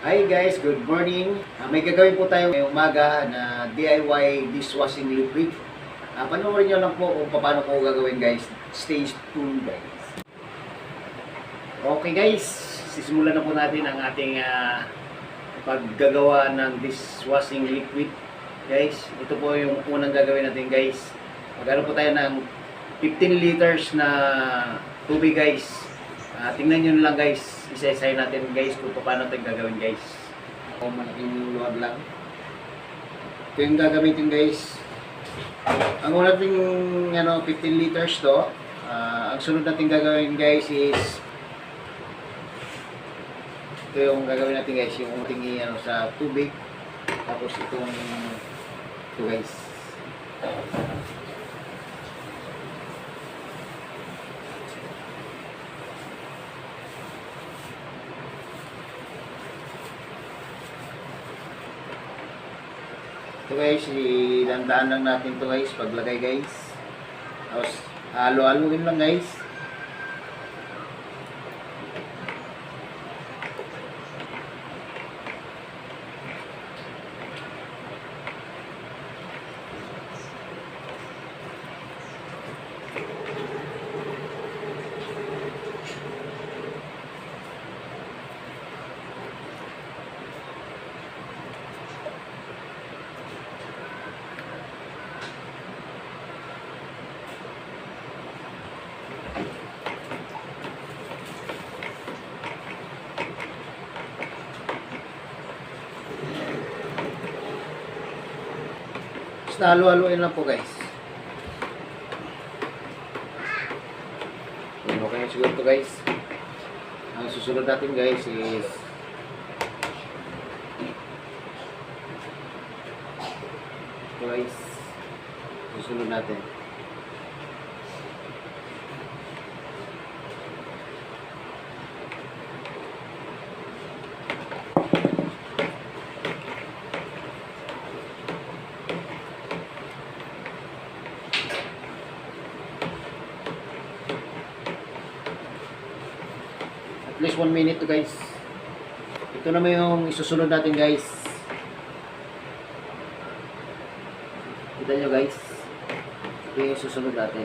Hi guys, good morning. May gagawin po tayo ngayong umaga na DIY dishwashing liquid. Panoorin nyo lang po kung paano po gagawin guys. Stay tuned guys. Okay guys, sisimulan na po natin ang ating paggagawa ng dishwashing liquid. Guys, ito po yung unang gagawin natin guys. Magano po tayo ng 15 liters na tubig guys. Tingnan nyo lang guys, isa-isahin natin guys kung paano ito gagawin guys. Malaking luwag lang. Ito yung gagamitin guys. Ang una nating 15 liters to. Ang sunod natin gagawin guys is ito yung gagawin natin guys, yung ating sa tubig. Tapos ito guys. Ito guys, ilandaan lang natin to guys, paglagay guys. Tapos halo-haloin lang guys. Basta halo-haloin lang po guys. Okay siguro to guys. Ang susunod natin guys is ito guys. Susunod natin. At least 1 minute to guys. Ito naman yung isusunod natin guys. Kita nyo guys. Ito yung isusunod natin.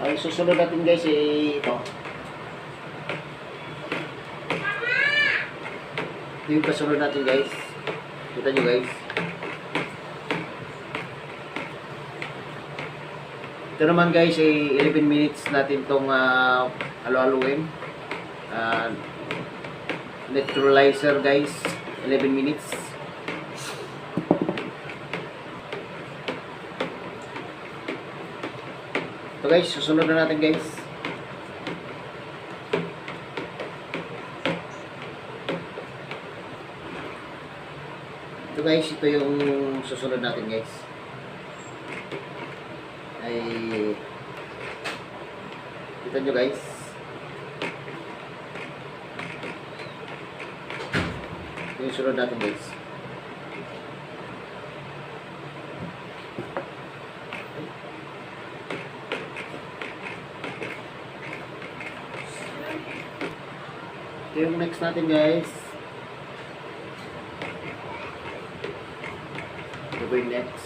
Ang susunod natin guys ay ito. Ito yung kasunod natin guys. Kita nyo guys. Ito naman guys ay 11 minutes natin itong halo-haloin. Neutralizer guys. 11 minutes. So guys, susunod na natin guys. Ito guys, ito yung susunod natin guys. Ay kita nyo guys. Ito yung susunod natin guys. Ito yung next natin guys. Ito po yung next.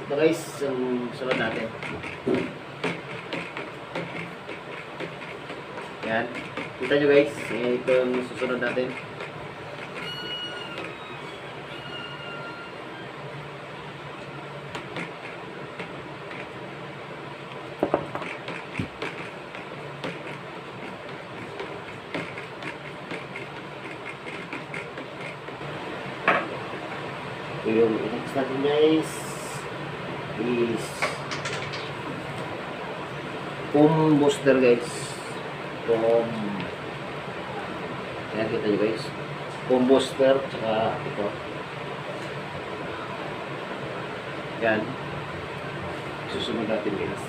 Ito guys, yung sunod natin. Yan. Kita nyo guys, ito yung susunod natin. Ito yung next natin guys. is foam booster guys. Foam. Ayan, kita nyo guys. Foam booster, tsaka ito. Yan. Susunod natin guys.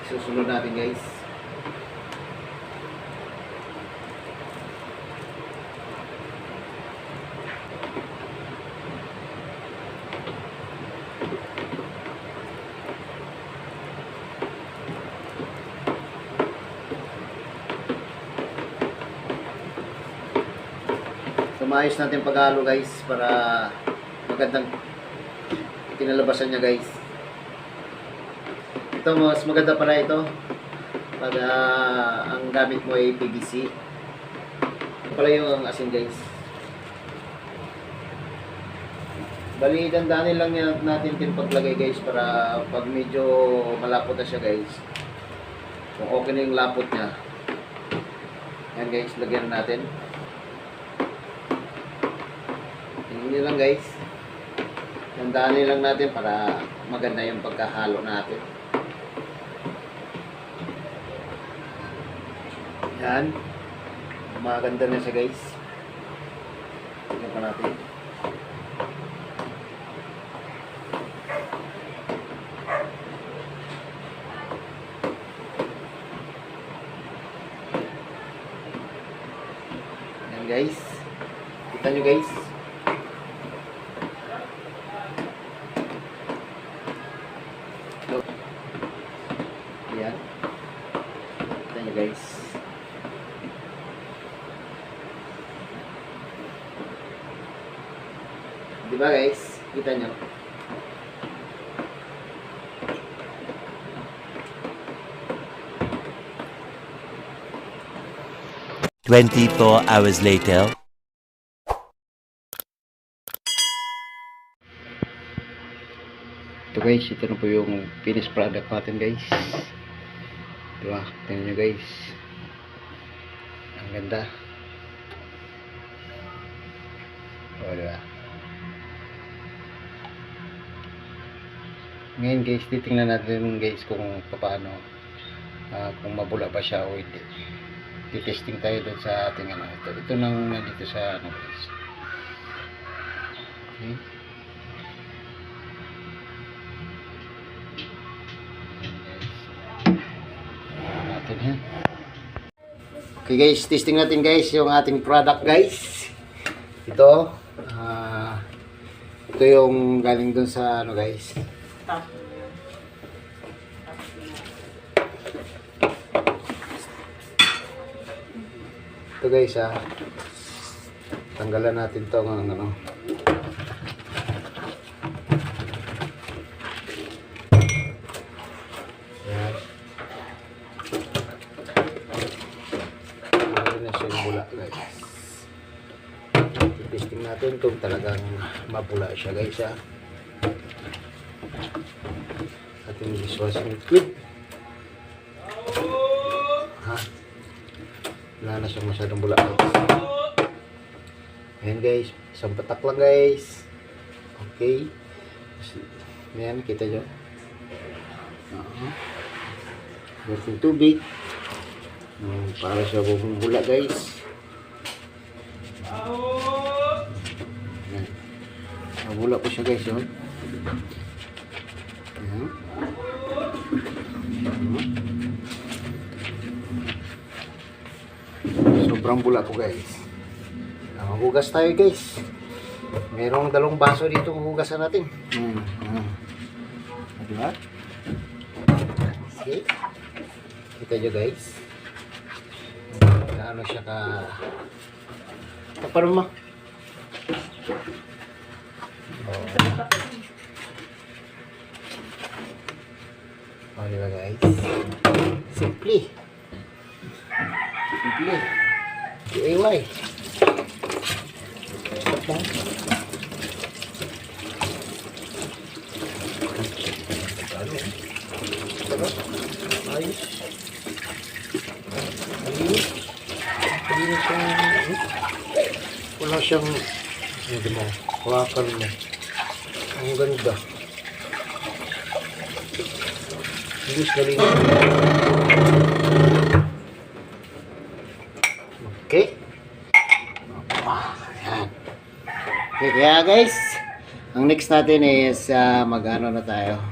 Susunod natin guys. Maayos natin paghalo guys para magandang kinalabasan niya guys. Ito mas maganda pala ito pag ang gamit mo ay PVC. Ito pala yung asin guys. Bali dandanin lang natin din paglagay guys para pag medyo malapot na siya guys. Kung okay na yung lapot niya. Yan guys, lagyan natin. Hindi lang guys. Tandaanin lang natin para maganda yung pagkahalo natin. Yan. Maganda na siya guys. Tignan pa natin. Yan guys. Kita nyo guys. Ayan. Kita nyo guys. Diba guys? Kita nyo. Hours later. Ito guys, ito na po yung finished product natin guys. Diba? Tingnan nyo guys. Ang ganda. O diba? Ngayon guys, titingnan natin guys kung paano, kung mabula ba siya o hindi. Titesting tayo doon sa ating ano. Ito nang nandito sa ano guys. Okay. Okay guys, testing natin guys yung ating product guys. Ito ito yung galing dun sa ano guys. Ito guys tanggalan natin to ng ano. Testing natin kung talagang mapula siya guys ating dishwashing liquid. Wala na siyang masyadong bula guys. Ayan guys, isang patak lang guys. Okay, ayan kita nyo yung tubig para siya bumula guys. Mabula po siya guys yun. Sobrang bula po guys. Maghugas tayo guys. Merong 2 baso dito hugasan natin. Diba? Okay. Kita nyo guys. Ano siya ka... Parang O, diba guys? Simple. Simple. DIY. Stop lang. Ayos. Ayos. Ayos siyang... Wala siyang... Hindi mo. Hawakan mo. Ang ganda. Ayos na rin. Okay. Ayan. Okay, kaya guys, ang next natin is mag-ano na tayo.